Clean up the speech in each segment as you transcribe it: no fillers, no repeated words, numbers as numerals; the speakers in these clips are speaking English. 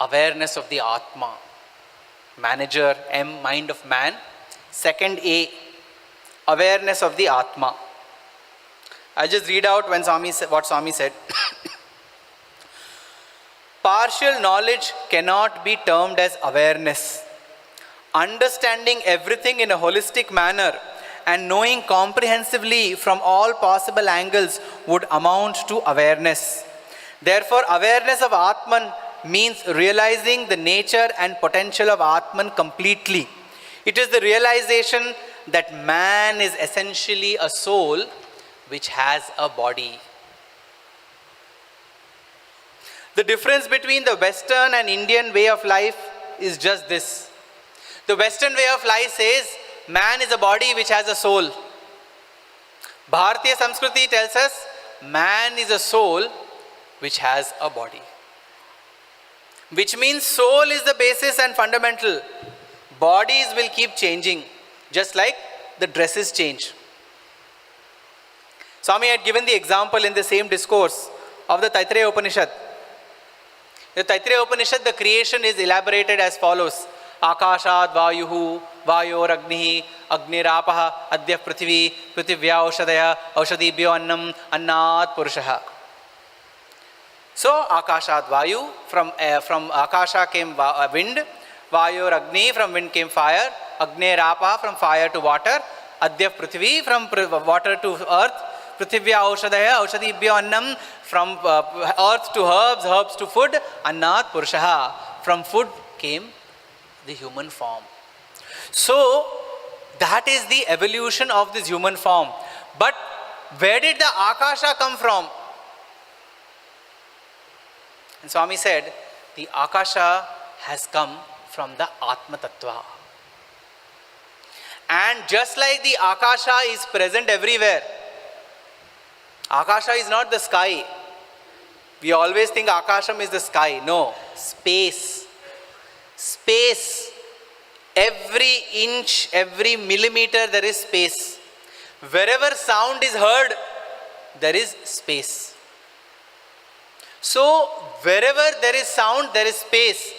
awareness of the Atma. Manager, M, mind of man. Second, A, awareness of the Atma. I'll just read out what Swami said. Partial knowledge cannot be termed as awareness. Understanding everything in a holistic manner and knowing comprehensively from all possible angles would amount to awareness. Therefore, awareness of Atman means realizing the nature and potential of Atman completely. It is the realization that man is essentially a soul which has a body. The difference between the Western and Indian way of life is just this. The Western way of life says man is a body which has a soul. Bharatiya Samskriti tells us man is a soul which has a body. Which means soul is the basis and fundamental. Bodies will keep changing, just like the dresses change. Swami had given the example in the same discourse of the Taittiriya Upanishad. The Taittiriya Upanishad, the creation is elaborated as follows. Akashad vayuhu, vayor agnihi, agnirapaha, adya prithvi, prithivya aushadaya, aushadibhyo annam, annat purushaha. So, Akashad Vayu, from Akasha came wind, Vayor Agni, from wind came fire, Agne Rapa, from fire to water, Adya Prithvi, from water to earth, Prithivya Aushadaya, Aushadibhyo Annam, from earth to herbs, herbs to food, Annat Purushaha, from food came the human form. So, that is the evolution of this human form. But where did the Akasha come from? And Swami said, the Akasha has come from the Atma Tattva. And just like the Akasha is present everywhere, Akasha is not the sky. We always think Akasham is the sky. No, space. Space. Every inch, every millimeter there is space. Wherever sound is heard, there is space. So, wherever there is sound, there is space.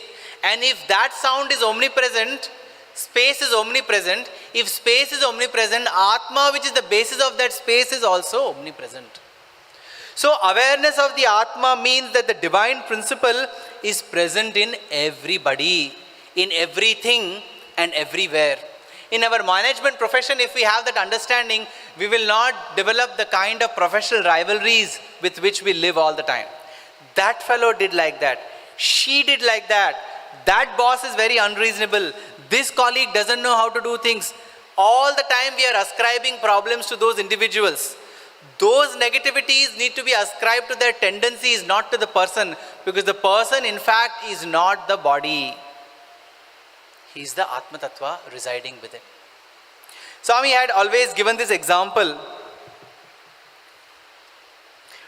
And if that sound is omnipresent, space is omnipresent. If space is omnipresent, Atma, which is the basis of that space, is also omnipresent. So, awareness of the Atma means that the divine principle is present in everybody, in everything and everywhere. In our management profession, if we have that understanding, we will not develop the kind of professional rivalries with which we live all the time. That fellow did like that. She did like that. That boss is very unreasonable. This colleague doesn't know how to do things. All the time we are ascribing problems to those individuals. Those negativities need to be ascribed to their tendencies, not to the person. Because the person, in fact, is not the body. He is the Atma Tattva residing within. Swami had always given this example.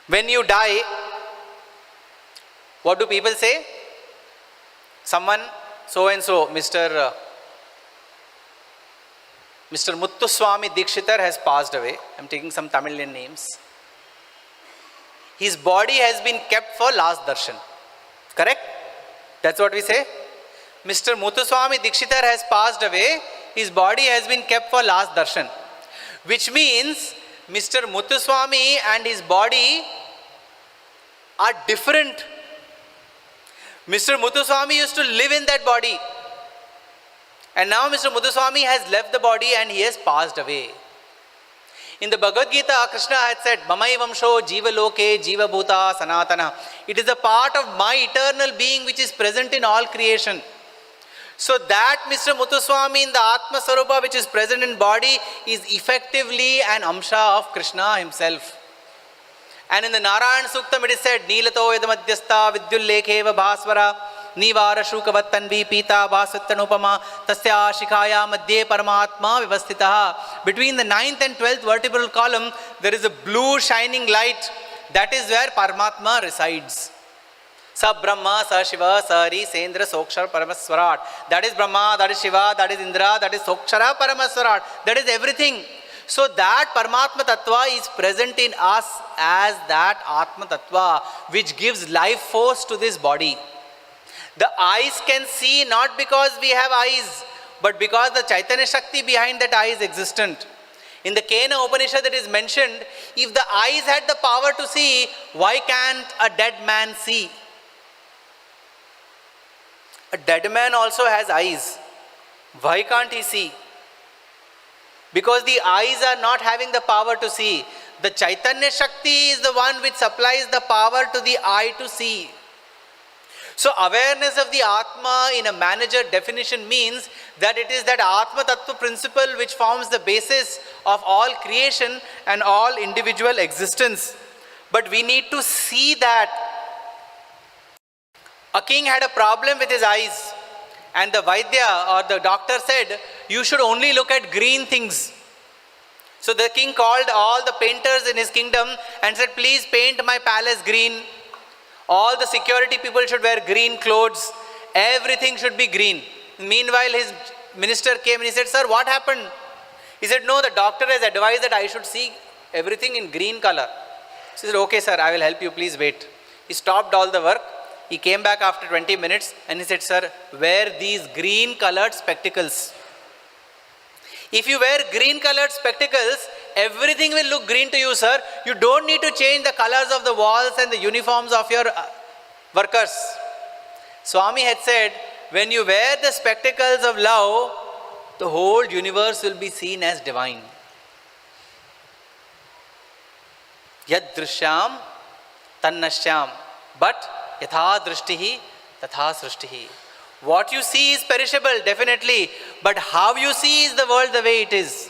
When you die, what do people say? Someone, so and so, Mr. Muthuswami Dikshitar has passed away. I'm taking some Tamilian names. His body has been kept for last darshan. Correct? That's what we say. Mr. Muthuswami Dikshitar has passed away. His body has been kept for last darshan. Which means Mr. Muthuswami and his body are different. Mr. Muthuswami used to live in that body. And now Mr. Muthuswami has left the body and he has passed away. In the Bhagavad Gita, Krishna had said, Mamai Vamsho Jiva Loke Jiva Bhuta Sanatana. It is a part of my eternal being which is present in all creation. So that Mr. Muthuswami in the Atma Sarupa which is present in body is effectively an Amsha of Krishna himself. And in the Narayan Suktam it is said, Neelato Yadamadhyastha Vidyullekeva Bhasvara Nivara Shukavattanvi Pita Bhasvattanupama Tasya Shikaya Madhye Paramatma Vivastitaha. Between the 9th and 12th vertebral column, there is a blue shining light. That is where Paramatma resides. Sa Brahma, Sa Shiva, Sa Hari, Sendra, Sokshara, Paramaswarat. That is Brahma, that is Shiva, that is Indra, that is Sokshara, Paramaswarat. That is everything. So that Paramatma Tattva is present in us as that Atma Tattva which gives life force to this body. The eyes can see not because we have eyes, but because the Chaitanya Shakti behind that eye is existent. In the Kena Upanishad it is mentioned, if the eyes had the power to see, why can't a dead man see? A dead man also has eyes. Why can't he see? Because the eyes are not having the power to see. The Chaitanya Shakti is the one which supplies the power to the eye to see. So awareness of the Atma in a manager definition means that it is that Atma Tattva principle which forms the basis of all creation and all individual existence. But we need to see that. A king had a problem with his eyes, and the Vaidya or the doctor said, you should only look at green things. So the king called all the painters in his kingdom and said, please paint my palace green. All the security people should wear green clothes. Everything should be green. Meanwhile, his minister came and he said, sir, what happened? He said, no, the doctor has advised that I should see everything in green color. So he said, okay, sir, I will help you. Please wait. He stopped all the work. He came back after 20 minutes and he said, sir, wear these green colored spectacles. If you wear green colored spectacles, everything will look green to you, sir. You don't need to change the colors of the walls and the uniforms of your workers. Swami had said, when you wear the spectacles of love, the whole universe will be seen as divine. Yad drishyam tannashyam, but yatha drishtihi tatha srishtihi. What you see is perishable, definitely, but how you see is the world the way it is.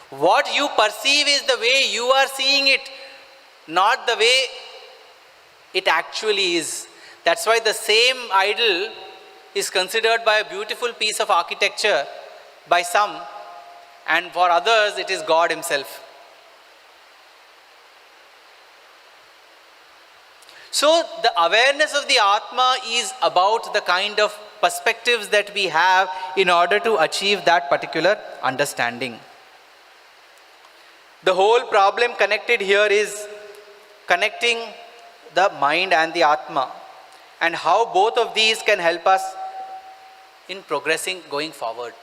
What you perceive is the way you are seeing it, not the way it actually is. That's why the same idol is considered by a beautiful piece of architecture by some, and for others it is God himself. So the awareness of the Atma is about the kind of perspectives that we have in order to achieve that particular understanding. The whole problem connected here is connecting the mind and the Atma, and how both of these can help us in progressing going forward.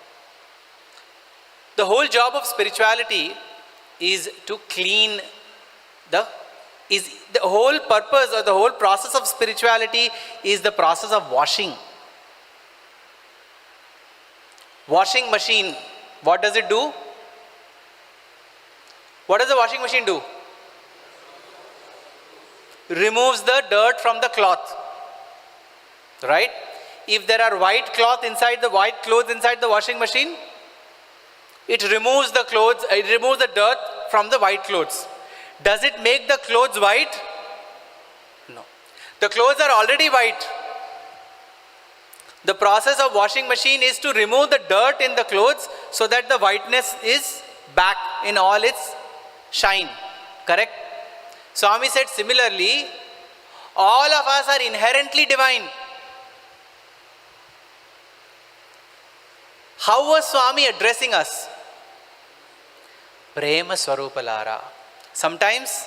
The whole job of spirituality is to clean the whole purpose or the whole process of spirituality is the process of washing. Washing machine, what does it do? What does the washing machine do? Removes the dirt from the cloth. Right? If there are white clothes inside the washing machine, it removes the dirt from the white clothes. Does it make the clothes white? No. The clothes are already white. The process of washing machine is to remove the dirt in the clothes so that the whiteness is back in all its shine. Correct? Swami said similarly, all of us are inherently divine. How was Swami addressing us? Prema Swarupalara. Sometimes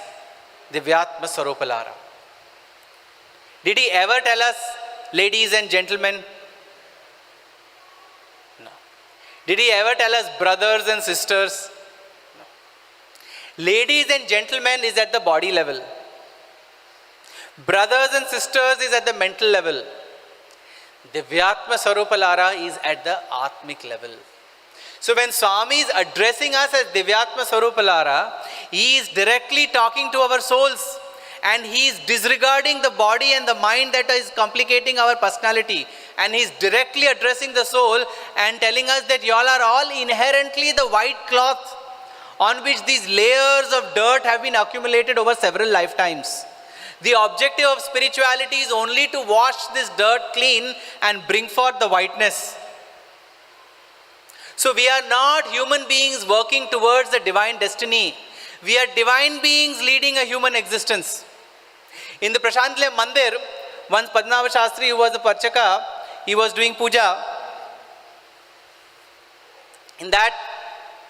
Divyatma Swarupalara. Did he ever tell us, ladies and gentlemen? No. Did he ever tell us, brothers and sisters? No. Ladies and gentlemen is at the body level. Brothers and sisters is at the mental level. Divyatma Swarupalara is at the Atmic level. So when Swami is addressing us as Divyatma Swarupalara, he is directly talking to our souls, and he is disregarding the body and the mind that is complicating our personality, and he is directly addressing the soul and telling us that y'all are all inherently the white cloth on which these layers of dirt have been accumulated over several lifetimes. The objective of spirituality is only to wash this dirt clean and bring forth the whiteness. So we are not human beings working towards the divine destiny. We are divine beings leading a human existence. In the Prashantle Mandir, once Padmanabha Shastri, who was the Parchaka, he was doing puja. In that,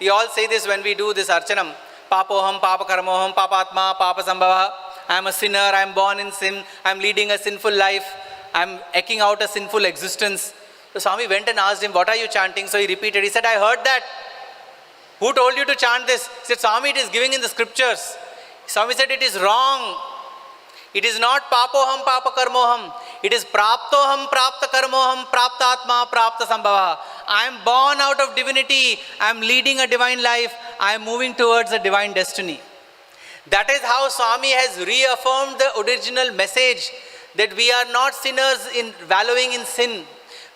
we all say this when we do this archanam. Papoham, papakarmoham, papatma, papasambhava. I am a sinner, I am born in sin, I am leading a sinful life. I'm eking out a sinful existence. So Swami went and asked him, what are you chanting? So he repeated, he said, I heard that. Who told you to chant this? He said, Swami, it is given in the scriptures. Swami said, it is wrong. It is not papoham papa karmoham. It is praptoham prapta karmoham prapta atma prapta sambhava. I am born out of divinity. I am leading a divine life. I am moving towards a divine destiny. That is how Swami has reaffirmed the original message that we are not sinners in wallowing in sin.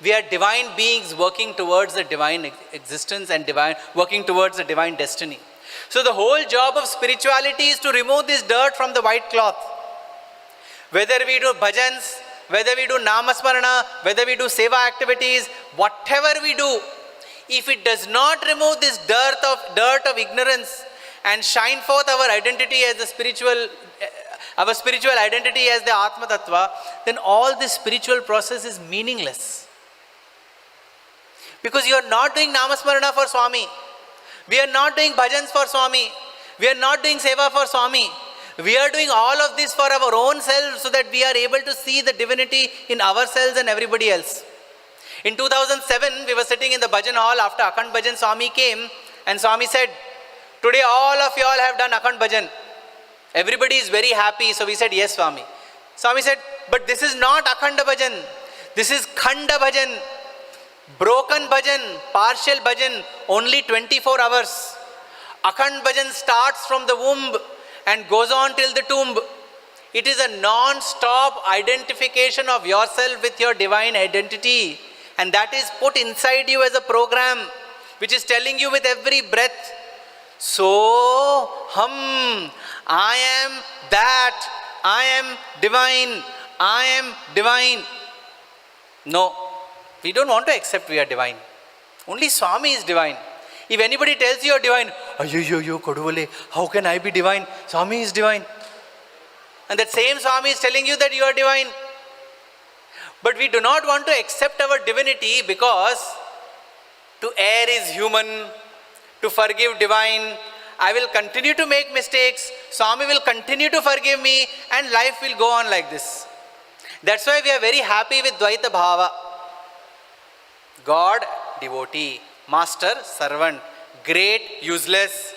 We are divine beings working towards a divine existence and working towards a divine destiny. So the whole job of spirituality is to remove this dirt from the white cloth. Whether we do bhajans, whether we do namasmarana, whether we do seva activities, whatever we do, if it does not remove this dirt of ignorance and shine forth our identity as the spiritual, our spiritual identity as the Atma Tattva, then all this spiritual process is meaningless. Because you are not doing namasmarana for Swami. We are not doing bhajans for Swami. We are not doing seva for Swami. We are doing all of this for our own selves so that we are able to see the divinity in ourselves and everybody else. In 2007, we were sitting in the bhajan hall after Akhand Bhajan. Swami came and Swami said, today all of you all have done Akhand Bhajan. Everybody is very happy. So we said, yes, Swami. Swami said, but this is not Akhanda Bhajan. This is Khanda Bhajan. Broken bhajan, partial bhajan, only 24 hours. Akhand bhajan starts from the womb and goes on till the tomb. It is a non-stop identification of yourself with your divine identity. And that is put inside you as a program, which is telling you with every breath, so I am that, I am divine, I am divine. No. We don't want to accept we are divine. Only Swami is divine. If anybody tells you are divine, Koduvale, how can I be divine? Swami is divine. And that same Swami is telling you that you are divine. But we do not want to accept our divinity because to err is human, to forgive divine. I will continue to make mistakes. Swami will continue to forgive me and life will go on like this. That's why we are very happy with Dvaita Bhava. God, devotee, master, servant, great, useless,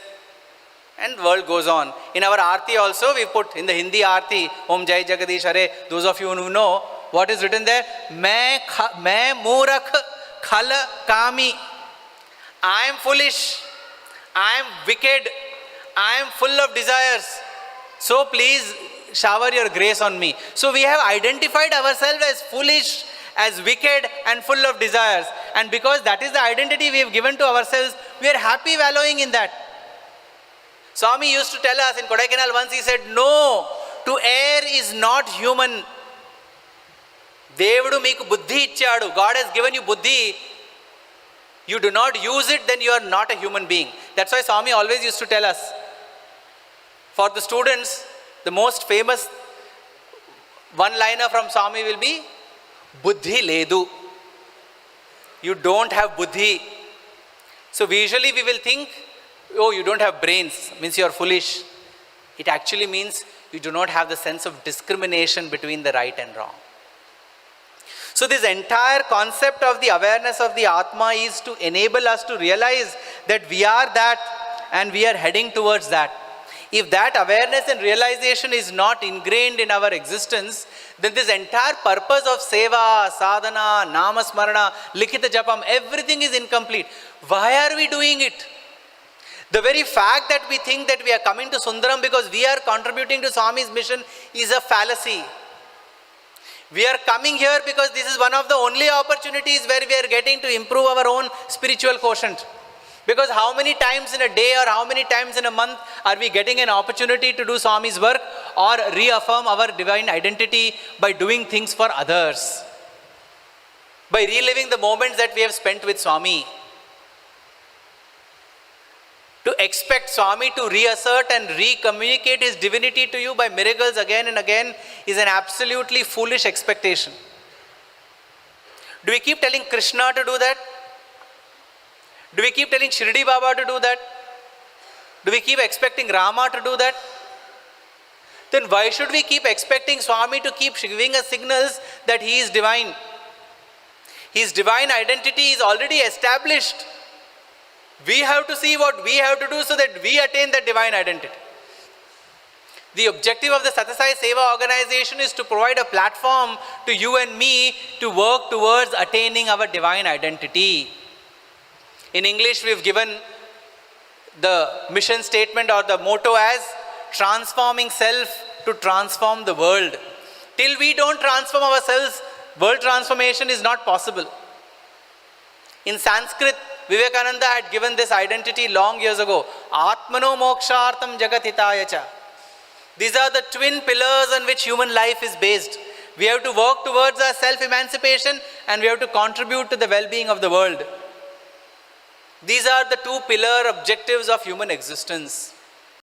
and world goes on. In our Aarti also, we put in the Hindi Aarti, Om Jai Jagadish Hare, those of you who know, what is written there? Main Moorakh Khal Kami. I am foolish, I am wicked, I am full of desires. So please shower your grace on me. So we have identified ourselves as foolish, as wicked and full of desires. And because that is the identity we have given to ourselves, we are happy wallowing in that. Swami used to tell us in Kodaikanal once, he said, no, to err is not human. Devudu meeku buddhi ichchadu. God has given you buddhi. You do not use it, then you are not a human being. That's why Swami always used to tell us, for the students, the most famous one-liner from Swami will be, Buddhi ledu. You don't have buddhi. So usually we will think, oh, you don't have brains, means you are foolish. It actually means you do not have the sense of discrimination between the right and wrong. So this entire concept of the awareness of the Atma is to enable us to realize that we are that and we are heading towards that. If that awareness and realization is not ingrained in our existence, then this entire purpose of seva, sadhana, namasmarana, likita japam, everything is incomplete. Why are we doing it? The very fact that we think that we are coming to Sundaram because we are contributing to Swami's mission is a fallacy. We are coming here because this is one of the only opportunities where we are getting to improve our own spiritual quotient. Because how many times in a day or how many times in a month are we getting an opportunity to do Swami's work or reaffirm our divine identity by doing things for others? By reliving the moments that we have spent with Swami. To expect Swami to reassert and recommunicate his divinity to you by miracles again and again is an absolutely foolish expectation. Do we keep telling Krishna to do that? Do we keep telling Shirdi Baba to do that? Do we keep expecting Rama to do that? then why should we keep expecting Swami to keep giving us signals that he is divine? His divine identity is already established. We have to see what we have to do so that we attain that divine identity. The objective of the Satyasai Seva organization is to provide a platform to you and me to work towards attaining our divine identity. In English, we've given the mission statement or the motto as transforming self to transform the world. Till we don't transform ourselves, world transformation is not possible. In Sanskrit, Vivekananda had given this identity long years ago. Atmano mokshartam jagatitaya cha. These are the twin pillars on which human life is based. We have to work towards our self-emancipation and we have to contribute to the well-being of the world. These are the two pillar objectives of human existence.